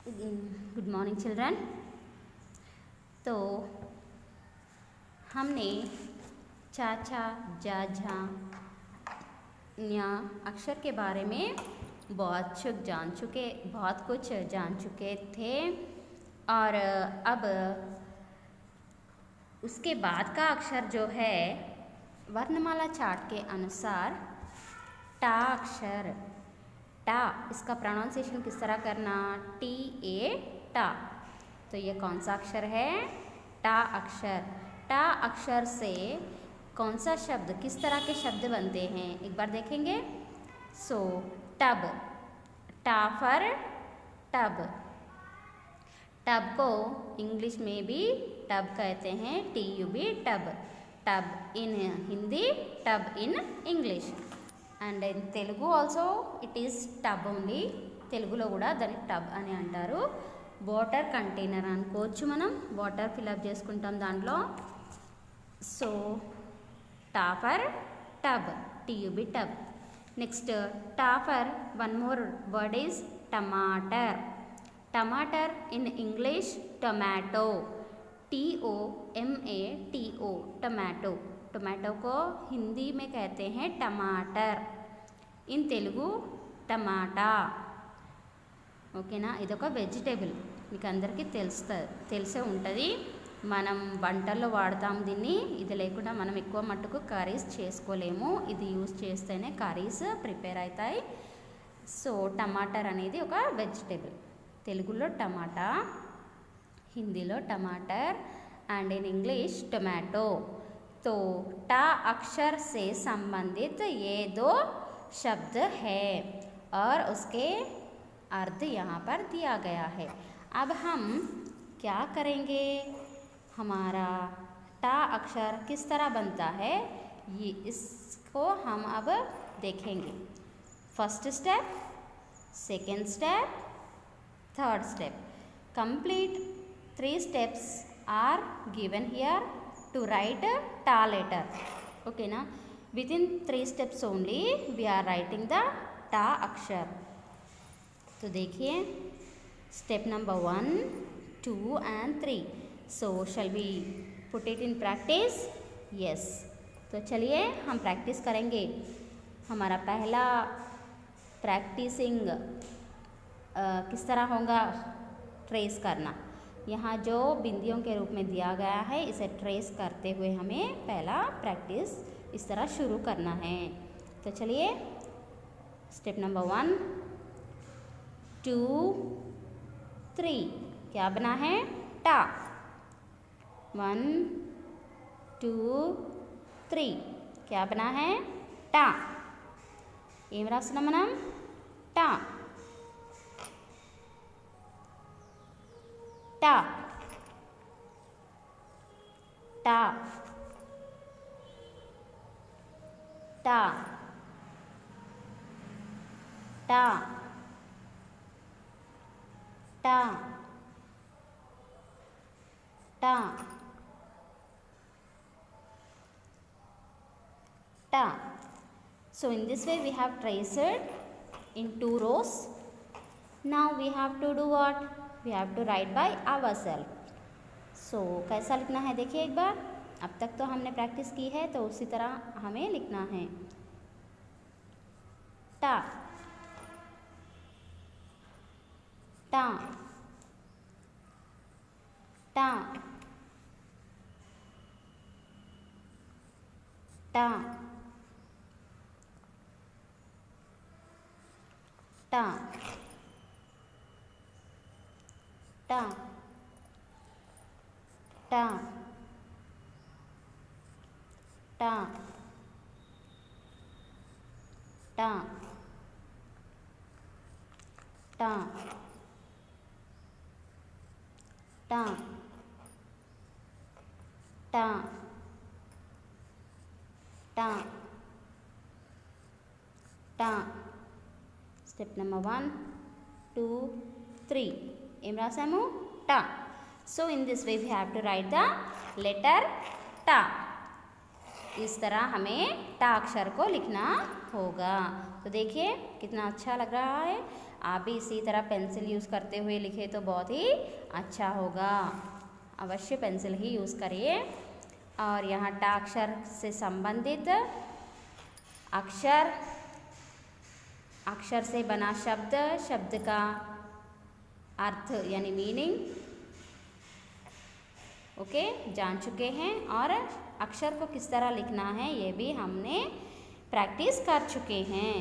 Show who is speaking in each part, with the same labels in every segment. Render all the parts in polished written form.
Speaker 1: Good morning children. तो हमने चाचा जाझा न्या अक्षर के बारे में बहुत कुछ जान चुके थे और अब उसके बाद का अक्षर जो है वर्णमाला चार्ट के अनुसार टा अक्षर, टा, इसका प्रोनाउंसिएशन किस तरह करना, टी ए टा। तो ये कौन सा अक्षर है, टा अक्षर। टा अक्षर से कौन सा शब्द, किस तरह के शब्द बनते हैं एक बार देखेंगे। सो टब, टा फॉर टब। टब को इंग्लिश में भी टब कहते हैं, TUB tub. Tub in Hindi, tub in English and in Telugu also it is tub only. తెలుగులో కూడా దాన్ని టబ్ అని అంటారు. వాటర్ కంటైనర్ అనుకోవచ్చు, మనం వాటర్ ఫిల్అప్ చేసుకుంటాం దాంట్లో. So T for tub, TUB tub. Next T for one more word is టమాటర్. టమాటర్ in English tomato, TOMATO tomato. Tomato को हिंदी में कहते हैं टमाटर, इन तेलुगु टमाटा. ఓకేనా, ఇదొక వెజిటేబుల్, మీకు అందరికీ తెలిసే ఉంటుంది. మనం వంటల్లో వాడతాం దీన్ని. ఇది లేకుండా మనం ఎక్కువ మట్టుకు కర్రీస్ చేసుకోలేము. ఇది యూజ్ చేస్తేనే కర్రీస్ ప్రిపేర్ అవుతాయి. సో టమాటర్ అనేది ఒక వెజిటేబుల్. తెలుగులో టమాటా, हिंदीलो टमाटर एंड इन इंग्लिश टोमेटो. तो टा अक्षर से संबंधित ये दो शब्द है और उसके अर्थ यहाँ पर दिया गया है. अब हम क्या करेंगे, हमारा टा अक्षर किस तरह बनता है ये इसको हम अब देखेंगे. First step, second step, third step. Complete 3 steps are given here to write ta letter. Okay na, within 3 steps only we are writing the ta akshar. तो देखिए step number 1, 2 and 3. So shall we put it in practice? Yes. तो चलिए हम practice करेंगे. हमारा पहला practising किस तरह होगा, ट्रेस करना. यहाँ जो बिंदियों के रूप में दिया गया है इसे ट्रेस करते हुए हमें पहला प्रैक्टिस इस तरह शुरू करना है. तो चलिए स्टेप नंबर 1, 2, 3. क्या बना है, टा. 1, 2, 3. क्या बना है, टा. ఏం రాస్తున్నాం మనం, टा. टा, टा, टा, टा, टा, टा, टा. So in this way we have traced in 2 rows. Now we have to do what? We have to write by ourselves. So कैसा लिखना है देखिए एक बार. अब तक तो हमने प्रैक्टिस की है तो उसी तरह हमें लिखना है. टा, टा, टा, टा, टा, टा, टा, टा, टा, टा, टा, टा, टा, टा. Step number 1, 2, 3. ఏం రాసాము, టా. So in this way we have to write the letter टा. इस तरह हमें टा अक्षर को लिखना होगा। तो देखिए कितना अच्छा लग रहा है। आप भी इसी तरह पेंसिल यूज़ करते हुए लिखे तो बहुत ही अच्छा होगा। अवश्य पेंसिल ही यूज़ करिए। और यहाँ टा अक्षर से संबंधित अक्षर, अक्षर से बना शब्द, शब्द का अर्थ यानी मीनिंग ओके जान चुके हैं। और अक्षर को किस तरह लिखना है ये भी हमने प्रैक्टिस कर चुके हैं।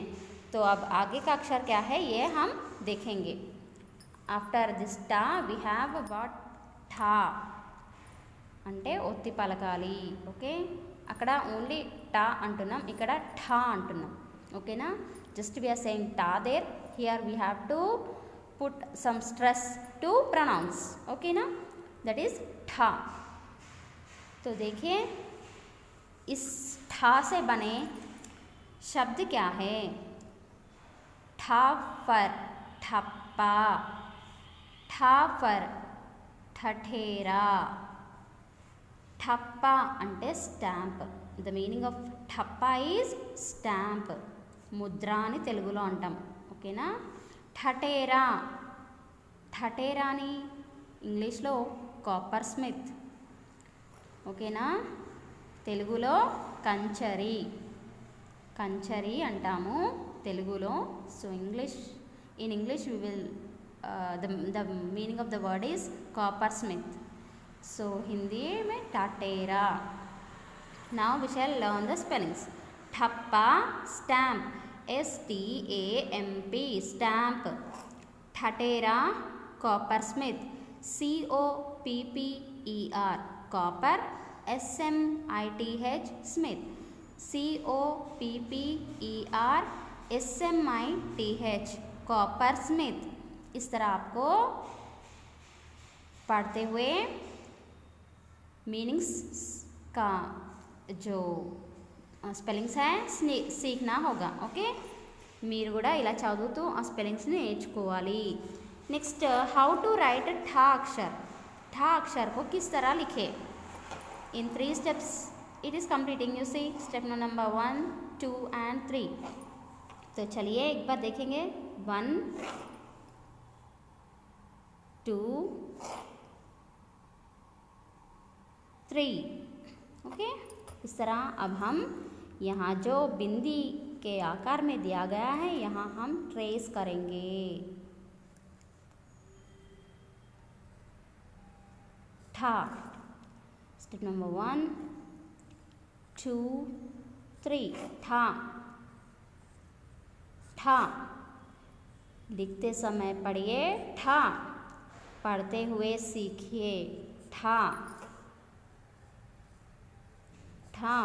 Speaker 1: तो अब आगे का अक्षर क्या है ये हम देखेंगे। आफ्टर दिस टा वी हैव व्हाट ठा అంటే ఒత్తి పలకాలి ఓకే। అక్కడ ఓన్లీ టా అంటున్నాం, ఇక్కడ ఠా అంటున్నాం ఓకేనా। జస్ట్ వి ఆర్ సేయింగ్ టా there, here we have to put some stress to pronounce okay ना, दैट इज ठा। तो देखिए इस ठा से बने शब्द क्या है। ठा फर ठप्पा, ठा फर ठठेरा। ठप्पा అంటే స్టాంప్, ద మీనింగ్ ఆఫ్ ठप्पा ఈజ్ స్టాంప్, ముద్ర అని తెలుగులో అంటాం ఓకేనా। ठठेरा, ठठेराని ఇంగ్లీష్లో కాపర్ స్మిత్ ఓకేనా। తెలుగులో కంచరి, కంచరి అంటాము తెలుగులో। So English, in English we will the meaning of the word is coppersmith. So Hindi में टाटेरा। Now we shall learn the spellings. ठप्पा stamp, STAMP stamp। ठठेरा coppersmith, COPPER copper, SMITH smith, COPPER SMITH coppersmith। इस तरह आपको पढ़ते हुए meanings का जो స్పెల్లింగ్స్ है सीखना होगा ఓకే। మీరు కూడా ఇలా చదువుతూ ఆ స్పెల్లింగ్స్ని నేర్చుకోవాలి। नेक्स्ट हाउ टू राइट ठा अक्षर। ठा अक्षर को किस तरह लिखे इन 3 steps it is completing you see step number 1, 2 and 3। तो चलिए एक बार देखेंगे 1, 2, 3 ओके। इस तरह अब हम यहाँ जो बिंदी के आकार में दिया गया है यहाँ हम ट्रेस करेंगे। ठा स्टेप नंबर 1, 2, 3 ठा। ठा लिखते समय पढ़िए, ठा पढ़ते हुए सीखिए। ठा ठा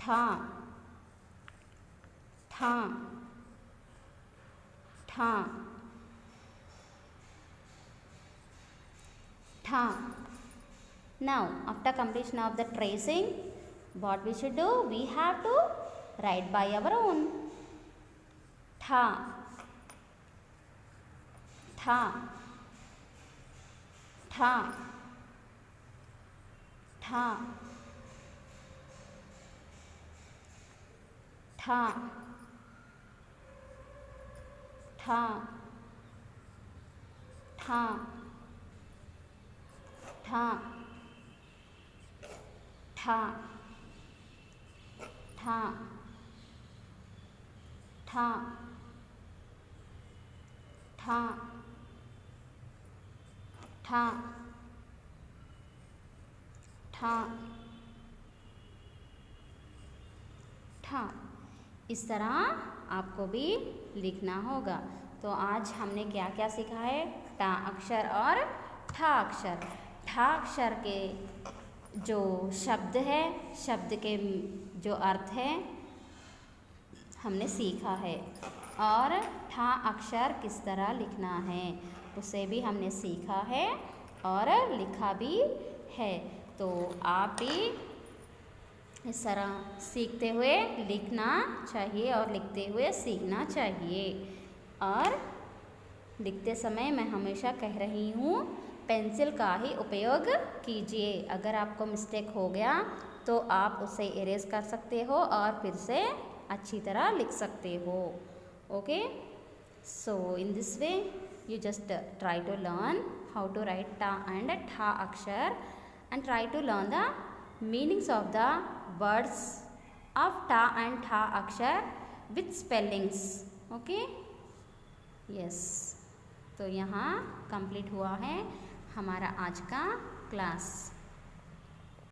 Speaker 1: ठा ठा ठा ठा। Now after completion of the tracing what we should do, we have to write by our own। ठा ठा ठा ठा ठा ठा ठा ठा ठा ठा ठा ठा ठा ठा ठा। इस तरह आपको भी लिखना होगा। तो आज हमने क्या क्या सीखा है, टा अक्षर और ठा अक्षर। ठा अक्षर के जो शब्द है, शब्द के जो अर्थ है हमने सीखा है, और ठा अक्षर किस तरह लिखना है उसे भी हमने सीखा है और लिखा भी है। तो आप भी इस तरह सीखते हुए लिखना चाहिए और लिखते हुए सीखना चाहिए। और लिखते समय मैं हमेशा कह रही हूँ पेंसिल का ही उपयोग कीजिए। अगर आपको मिस्टेक हो गया तो आप उसे इरेज कर सकते हो और फिर से अच्छी तरह लिख सकते हो। Okay, so in this way you just try to learn how to write ta and tha akshar and try to learn the meanings of the words of ta and tha akshar with spellings. Okay, yes, तो यहाँ complete हुआ है हमारा आज का class.